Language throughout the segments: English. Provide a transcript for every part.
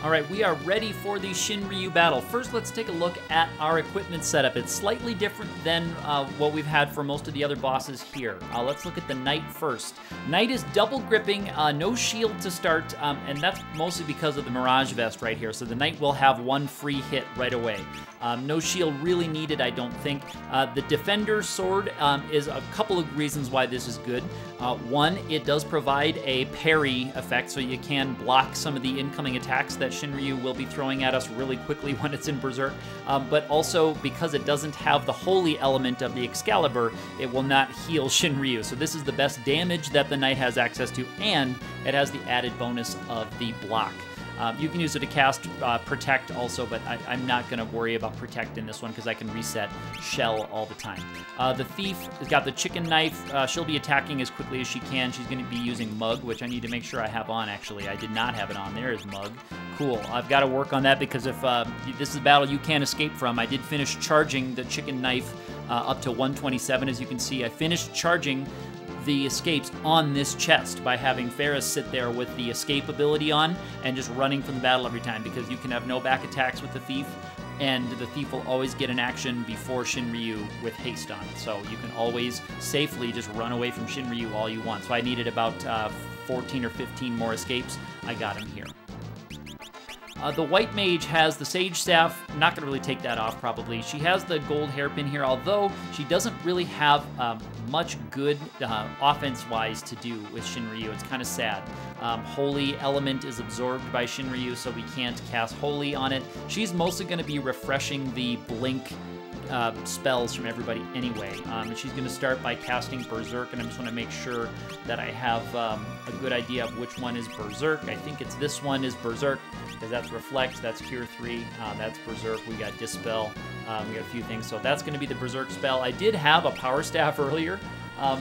All right, we are ready for the Shinryu battle. First, let's take a look at our equipment setup. It's slightly different than what we've had for most of the other bosses here. Let's look at the Knight first. Knight is double gripping, no shield to start, and that's mostly because of the Mirage Vest right here. So the Knight will have one free hit right away. No shield really needed, I don't think. The Defender Sword is a couple of reasons why this is good. One, it does provide a parry effect, so you can block some of the incoming attacks that Shinryu will be throwing at us really quickly when it's in Berserk. But also, because it doesn't have the holy element of the Excalibur, it will not heal Shinryu. So this is the best damage that the Knight has access to, and it has the added bonus of the block. You can use it to cast Protect also, but I'm not going to worry about Protect in this one because I can reset Shell all the time. The Thief has got the Chicken Knife. She'll be attacking as quickly as she can. She's going to be using Mug, which I need to make sure I have on, actually. I did not have it on. There is Mug. Cool. I've got to work on that because if this is a battle you can't escape from, I did finish charging the Chicken Knife up to 127, as you can see. I finished charging the escapes on this chest by having Ferris sit there with the escape ability on and just running from the battle every time, because you can have no back attacks with the Thief, and the Thief will always get an action before Shinryu with haste on. So you can always safely just run away from Shinryu all you want. So I needed about 14 or 15 more escapes. I got him here. The White Mage has the Sage Staff. I'm not going to really take that off, probably. She has the gold hairpin here, although she doesn't really have much good offense-wise to do with Shinryu. It's kind of sad. Holy Element is absorbed by Shinryu, so we can't cast Holy on it. She's mostly going to be refreshing the Blink spells from everybody anyway. And she's going to start by casting Berserk, and I just want to make sure that I have a good idea of which one is Berserk. I think it's this one is Berserk, because that's Reflect, that's Cure 3, that's Berserk, we got Dispel, we got a few things, so that's going to be the Berserk spell. I did have a Power Staff earlier,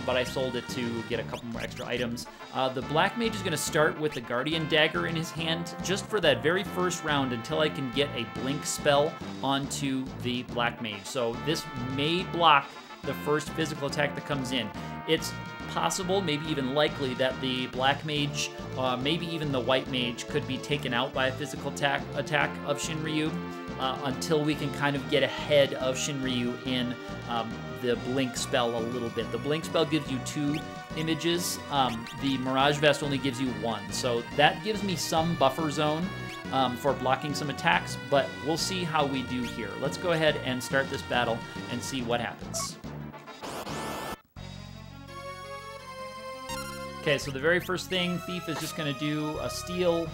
but I sold it to get a couple more extra items. The Black Mage is going to start with the Guardian Dagger in his hand, just for that very first round until I can get a Blink spell onto the Black Mage. So this may block the first physical attack that comes in. It's possible, maybe even likely, that the Black Mage, maybe even the White Mage, could be taken out by a physical attack of Shinryu until we can kind of get ahead of Shinryu in the Blink spell a little bit. The Blink spell gives you 2 images. The Mirage Vest only gives you 1. So that gives me some buffer zone for blocking some attacks, but we'll see how we do here. Let's go ahead and start this battle and see what happens. Okay, so the very first thing, Thief is just going to do a steal.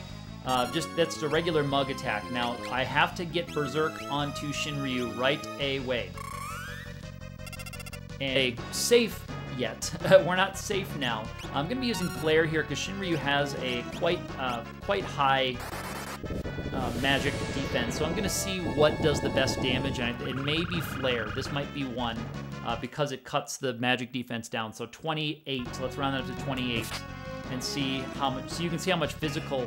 That's the regular Mug attack. Now, I have to get Berserk onto Shinryu right away. And safe yet. We're not safe now. I'm going to be using Flare here because Shinryu has a quite high magic defense. So I'm going to see what does the best damage, and it may be Flare. This might be one. Because it cuts the magic defense down. So 28. Let's round that up to 28 and see how much. So you can see how much physical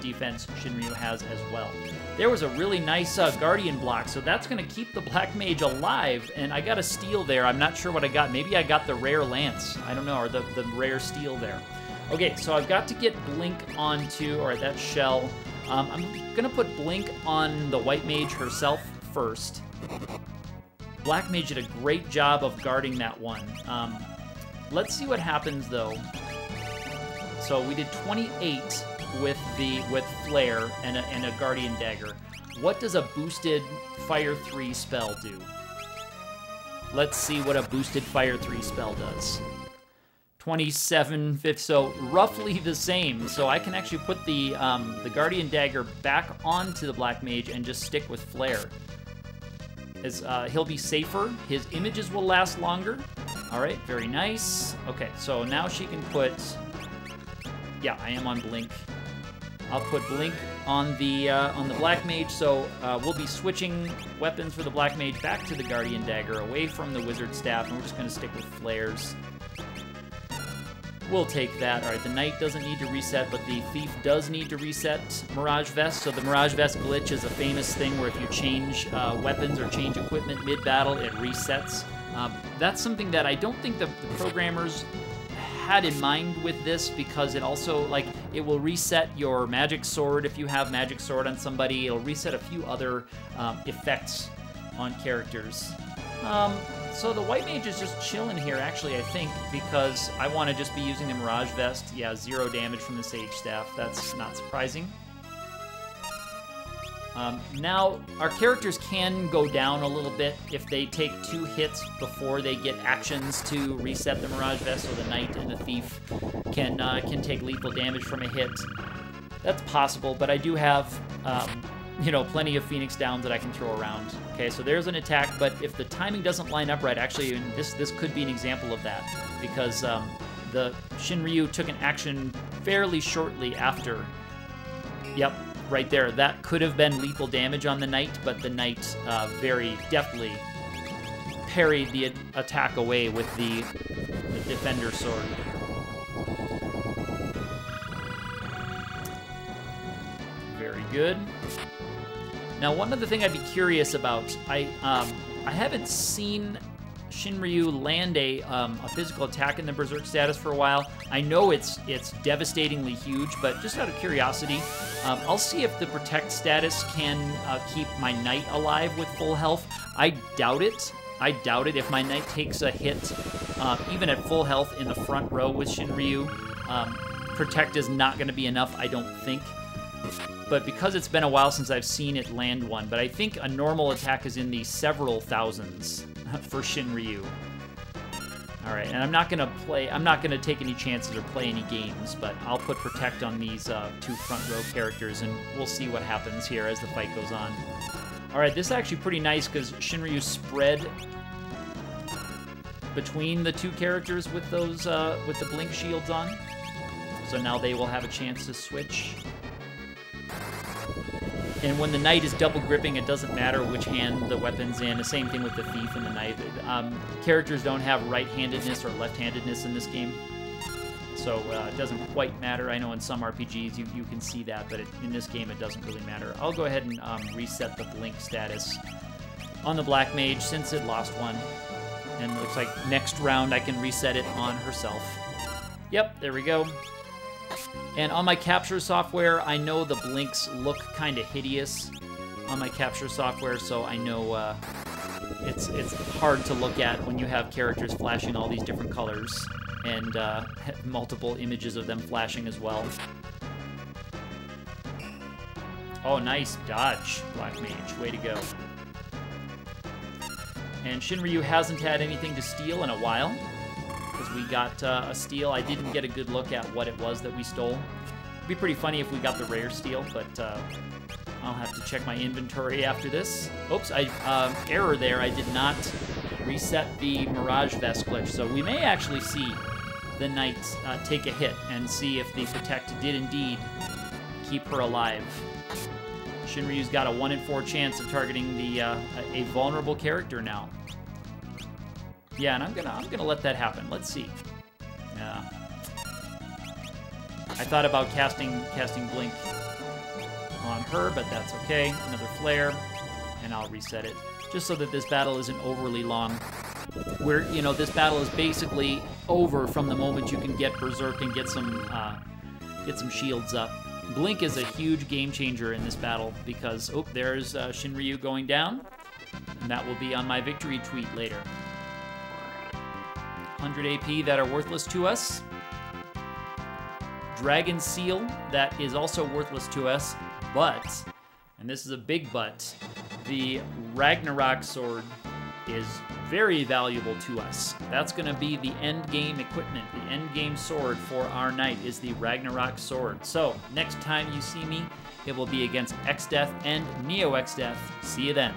defense Shinryu has as well. There was a really nice Guardian block, so that's going to keep the Black Mage alive. And I got a steal there. I'm not sure what I got. Maybe I got the rare Lance. I don't know, or the rare steal there. Okay, so I've got to get Blink onto, or that Shell. I'm going to put Blink on the White Mage herself first. Black Mage did a great job of guarding that one. Let's see what happens, though. So we did 28 with Flare and a Guardian Dagger. What does a boosted Fire 3 spell do? Let's see what a boosted Fire 3 spell does. 27, so roughly the same. So I can actually put the Guardian Dagger back onto the Black Mage and just stick with Flare. He'll be safer. His images will last longer. All right, very nice. Okay, so now she can put... Yeah, I am on Blink. I'll put Blink on the Black Mage, so we'll be switching weapons for the Black Mage back to the Guardian Dagger, away from the Wizard Staff, and we're just going to stick with Flares. We'll take that. All right, the Knight doesn't need to reset, but the Thief does need to reset Mirage Vest. So the Mirage Vest glitch is a famous thing where if you change weapons or change equipment mid-battle, it resets. That's something that I don't think the programmers had in mind with this because it also, like, it will reset your magic sword if you have magic sword on somebody. It'll reset a few other effects on characters. So the white mage is just chilling here, actually, I think, because I want to just be using the Mirage Vest. Yeah, 0 damage from the Sage Staff. That's not surprising. Now, our characters can go down a little bit if they take 2 hits before they get actions to reset the Mirage Vest, so the Knight and the Thief can take lethal damage from a hit. That's possible, but I do have, you know, plenty of Phoenix Downs that I can throw around. Okay, so there's an attack, but if the timing doesn't line up right, actually, this could be an example of that, because the Shinryu took an action fairly shortly after. Yep. Right there, that could have been lethal damage on the Knight, but the Knight very deftly parried the attack away with the Defender Sword. Very good. Now, one other thing I'd be curious about, I haven't seen Shinryu land a physical attack in the Berserk status for a while. I know it's devastatingly huge, but just out of curiosity, I'll see if the Protect status can keep my Knight alive with full health. I doubt it. I doubt it. If my Knight takes a hit, even at full health in the front row with Shinryu, Protect is not going to be enough, I don't think. But because it's been a while since I've seen it land one, but I think a normal attack is in the several thousands for Shinryu. All right, and I'm not gonna take any chances or play any games, but I'll put Protect on these 2 front row characters, and we'll see what happens here as the fight goes on. All right, this is actually pretty nice because Shinryu spread between the 2 characters with those with the blink shields on, so now they will have a chance to switch. And when the Knight is double gripping, it doesn't matter which hand the weapon's in. The same thing with the Thief and the Knight. Characters don't have right-handedness or left-handedness in this game, so it doesn't quite matter. I know in some RPGs you can see that, but in this game it doesn't really matter. I'll go ahead and reset the blink status on the Black Mage since it lost one. And it looks like next round I can reset it on herself. Yep, there we go. And on my capture software, I know the blinks look kind of hideous on my capture software, so I know it's hard to look at when you have characters flashing all these different colors and multiple images of them flashing as well. Oh, nice dodge, Black Mage. Way to go. And Shinryu hasn't had anything to steal in a while, because we got a steal. I didn't get a good look at what it was that we stole. It'd be pretty funny if we got the rare steal, but I'll have to check my inventory after this. Oops, error there. I did not reset the Mirage Vest glitch, so we may actually see the Knight take a hit and see if the Protect did indeed keep her alive. Shinryu's got a 1 in 4 chance of targeting the a vulnerable character now. Yeah, and I'm gonna let that happen. Let's see. Yeah. I thought about casting Blink on her, but that's okay. Another flare, and I'll reset it just so that this battle isn't overly long. Where this battle is basically over from the moment you can get Berserk and get some shields up. Blink is a huge game changer in this battle because there's Shinryu going down, and that will be on my victory tweet later. 100 AP that are worthless to us. Dragon Seal that is also worthless to us, but, and this is a big but, the Ragnarok Sword is very valuable to us. That's going to be the end game equipment. The end game sword for our Knight is the Ragnarok Sword. So, next time you see me, it will be against X-Death and Neo X-Death. See you then.